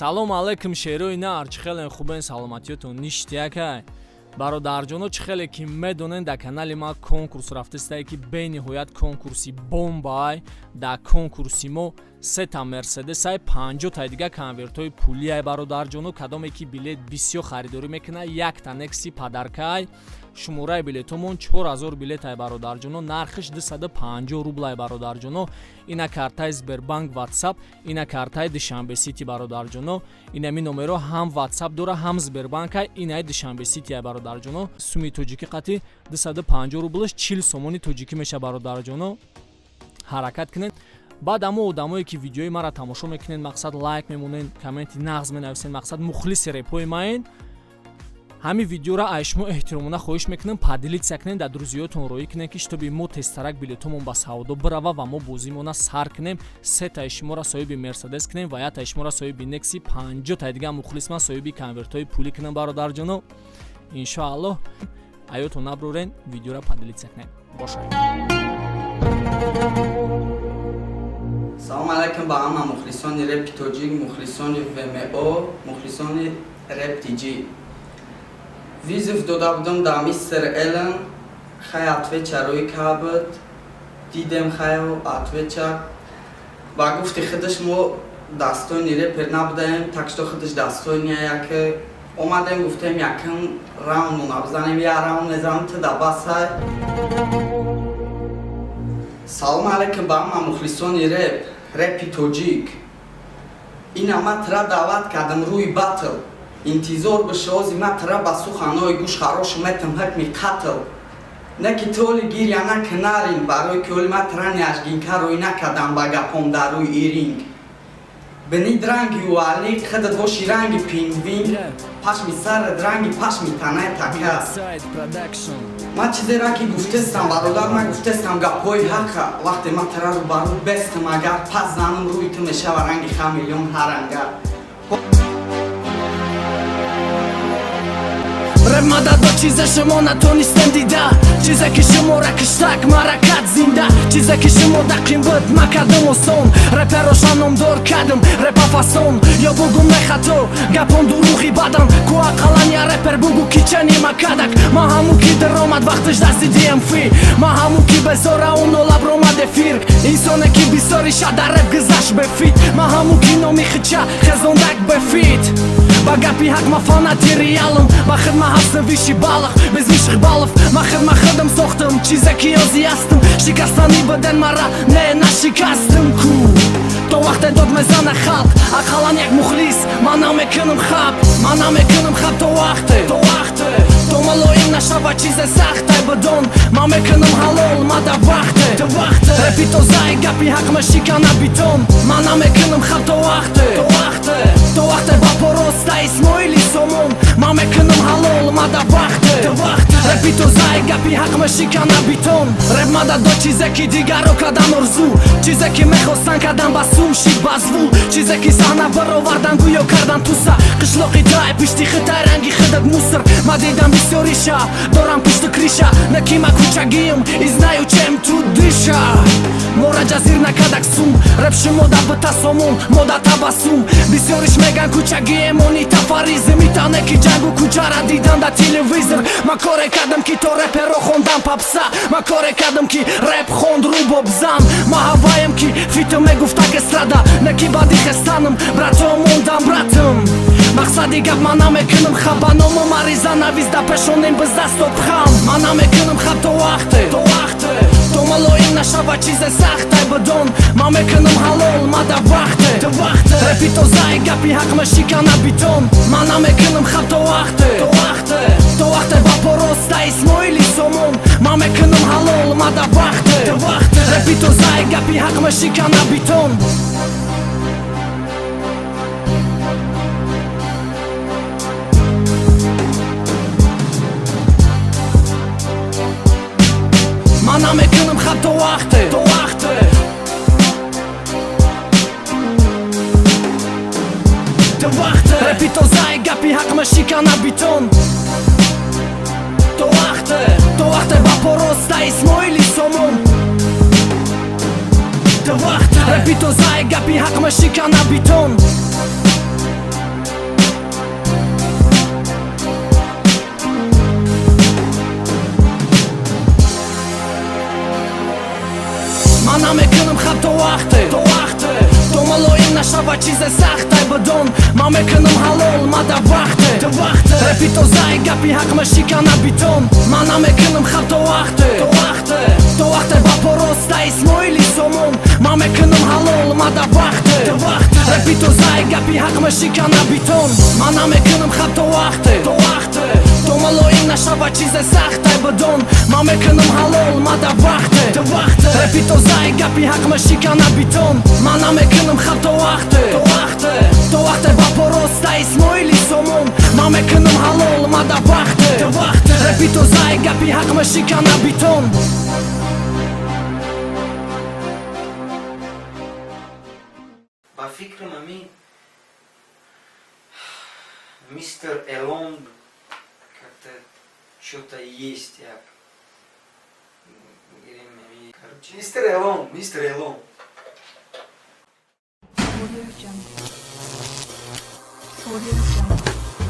салом алейкум шерои нар, чӣ хеле хубен, саломатиётон ништиякай. бародарҷоно, чӣ хеле ки медонен дар канали ма конкурс рафтистае ки бениҳоят конкурси бомбай. Дар конкурси мо 3 мерседесай, 50 дига конвертҳои пулияй бародарҷоно, кадоме ки билет бисёр харидорӣ мекунад, 1 некси падаркай. шумораи билетомон 4000 билетай бародарҷоно, нархиш 250 рублай бародарҷоно. Ина картаи Сбербанк WhatsApp, ина картаи Душанбе Сити бародарҷоно. Инами номеро ҳам WhatsApp дора, ҳам Сбербанкай, инаи Душанбе Сити бародарҷоно. суми тоҷикӣ қати 250 рублаш 40 сомони тоҷикӣ меша бародарҷоно. ҳаракат кунед. баъд амо одамое ки видеои мара тамошо мекунен, мақсад лайк мемонен, комменти нағз менависен, мақсад мухлиси репои маен, ҳамин видеоро аз шумо эҳтиромона хоҳиш мекунам падилитсия кунен, дар друзиётон роӣ кунен ки штоби мо тезтарак билетомон ба савдо барава ва мо бозимона сар кунем. 3 шуморо соҳиби мерседес кунем ва 1 шуморо соҳиби некси, 50 дига мухлисман соҳиби конвертҳои пулӣ кунам бародарҷоно. иншоаллоҳ аётон наброрен, видеоро падилитсия кунем. бошад. салом алейкум ба ҳама мухлисони репи тоҷик, мухлисони ВМО, мухлисони реп TG. визиф дода будам дар MisTeR-ALONE, хай ответча рӯи кабуд, дидем хай ответча ва гуфти худаш мо дастойни репер набудаем, так што худаш дастойни яке омадем, гуфтем якин раунд набзанем, я раунд незанем ту да басай. салом алейкум ба ҳама мухлисони репи тоҷик. ина ма тра даъват кардам рӯи батл. интизор бишози ма тра ба суханои гӯш харош метам ҳукми қатл. не ки толи гиря на кнарин, барои ки оли ма тра няжгинка рӯй накардам ба гапом дар рӯи иринг. бинид ранги уалик, худат боши ранги пингвин, пашми сарат ранги пашми танаи така. ма чизеро ки гуфтестам бародар, ма гуфтестам гапҳои ҳақа. вақте ма траро ба рӯ бестам, агар пас занам рӯи ту мешава ранги хамелеон ҳаранга. Рэп мададо чизе шумо натонистем дида, чизе ки шумора киштак маракат зинда, чизе ки шумо дақим буд ма кардам осон. рэпероша номдор кардам рэпа фасон, ё бугум мехато гапон дуруғи бадам, ку ақалан я рэпер бугу ки чани макадак. ма ҳаму ки даромад вақташ дасти DMF, ма ҳаму ки безора уно лабромад эфир, инсоне ки бисориша дар рэп гизаш бефит, ма ҳаму ки номи хича хезондак бефит. ба гапи ҳақ ма фанати реалам, ба хидма ҳастам виши балах без виших балов, ма хидма хидам сохтам чизе ки ёзи ҳастам, шикастани буден мара не нашикастам ку. то вақте дод мезана халқ, ақалан як мухлис, ма намекнм хаб, ма намекнм хаб то вақте, то малоим нашава чизе сахтай будон, ма мекнм ҳалол, ма да вақте, репи тозаи гапи ҳақ мешикана битон, ма намекнм хаб то вақте, то вақте ба пороста исмоили сомон, ма мекнм ҳалол, ма да вақте, репи тозаи гапи ҳақ мешикана битон. реп мададо чизе ки дигаро кардам орзу, чизе ки мехостан кардам ба сум шид ба зву, чизе ки саҳна баровардан гӯё кардан туса, қишлоқи тай пишти хитай ранги хидат мусор, ма дидам бисёриша дорам пушту криша, не ки ма кучагиюм и знаю чем тут диша. мора ҷазир накадак сум, реп шумо да бита сомон, мо да табассум, бисёриш меган кучагиемони тафаризм, итане ки ҷангу куҷара дидан да телевизор, ма коре кардам ки то реперо хондам папса, ма коре кардам ки реп хонд рубобзан, ма ҳаваем ки фито мегуфтак эстрада, не ки бади хестанам, брато мондам братам. мақсади гап ма намекунам хаб, ба номо мариза навис да пешонем биз дастоб хам, ма намекунам хаб то вақте, то малоим нашава чизе сахтай будон, ма мекунам ҳалол, ма да вақте, репи тозаи гапи ҳақ мешикана битон, ма намекунам хаб то вақте, то вақте ба пороста исмоили сомон, ма мекунам ҳалол, ма да вақте, репи тозаи гапи ҳақ мешикана битон. ма намекунам хаб то вақте, репи тозаи гапи ҳақ мешикана битон. то вақте ба пороста исмоили сомон, репи тозаи гапи ҳақ мешикана битон. мекунем хаб то вақте то малоим нашава чизе сахтай бадон ма мекунем ҳалол ма да вақте репи тозаи гапи ҳақ ма шикана битон ма намекунем хаб то вақте ба пороста исмоили сомон ма мекунем ҳалол ма да вақте репи тозаи гапи ҳақ ма шикана битон ма намекунем хаб то вақте то малоим нашава чизе сахтай бадон ма мекунем ҳалол ма да вақте репи тозаи гапи ҳақ ма шикана битон ма намекунем хаб то вақте ба пороста исмоили сомон ма мекунем ҳалол ма да вақте репи тозаи гапи ҳақ ма шикана битон По фикрам ами MisTeR-ALONE как-то что-то есть як. Короче, MisTeR-ALONE. Audio Jungle.